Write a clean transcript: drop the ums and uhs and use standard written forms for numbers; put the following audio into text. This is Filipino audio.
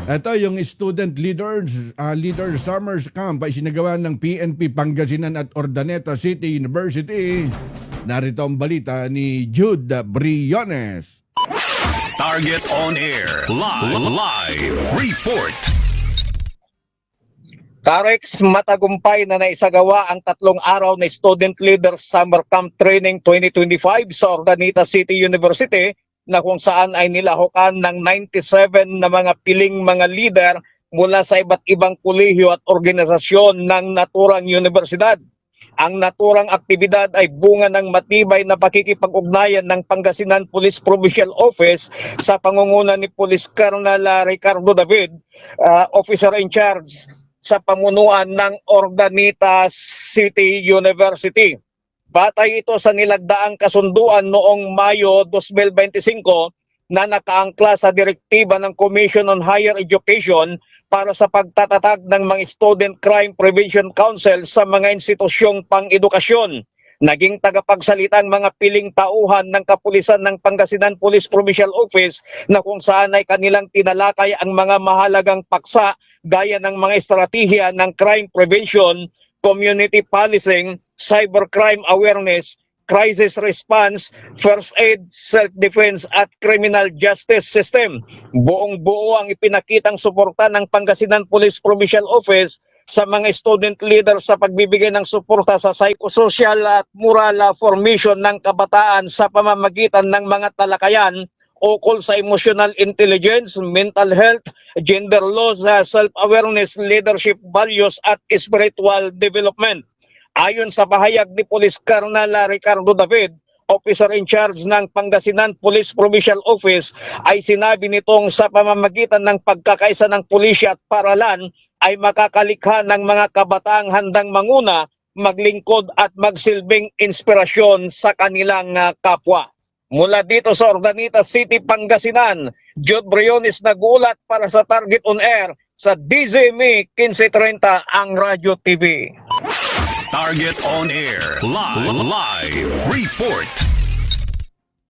Ito yung student leader Summers Camp ay sinagawa ng PNP Pangasinan at Urdaneta City University. Narito ang balita ni Jude Briones. Target on air. Live report. Carex, matagumpay na naisagawa ang 3 araw na Student Leader Summer Camp Training 2025 sa Urdaneta City University na kung saan ay nilahukan ng 97 na mga piling mga leader mula sa iba't ibang kolehiyo at organisasyon ng naturang universidad. Ang naturang aktibidad ay bunga ng matibay na pakikipag-ugnayan ng Pangasinan Police Provincial Office sa pangunguna ni Police Colonel Ricardo David, officer in charge sa pamunuan ng Urdaneta City University. Batay ito sa nilagdaang kasunduan noong Mayo 2025 na nakaangkla sa direktiba ng Commission on Higher Education para sa pagtatatag ng mga Student Crime Prevention Council sa mga institusyong pang-edukasyon. Naging tagapagsalita ang mga piling tauhan ng kapulisan ng Pangasinan Police Provincial Office na kung saan ay kanilang tinalakay ang mga mahalagang paksa gaya ng mga estratehiya ng crime prevention, community policing, cybercrime awareness, crisis response, first aid, self-defense at criminal justice system. Buong-buo ang ipinakitang suporta ng Pangasinan Police Provincial Office sa mga student leaders sa pagbibigay ng suporta sa psychosocial at moral formation ng kabataan sa pamamagitan ng mga talakayan ukol sa emotional intelligence, mental health, gender laws, self-awareness, leadership values at spiritual development. Ayon sa pahayag ni Police Colonel Ricardo David, officer in charge ng Pangasinan Police Provincial Office, ay sinabi nitong sa pamamagitan ng pagkakaisa ng pulisya at paralan ay makakalikha ng mga kabataang handang manguna, maglingkod at magsilbing inspirasyon sa kanilang kapwa. Mula dito sa Urdaneta City, Pangasinan, Jude Briones nagulat para sa Target on Air sa DZME 1530 ang Radyo TV. Target on air. Live report.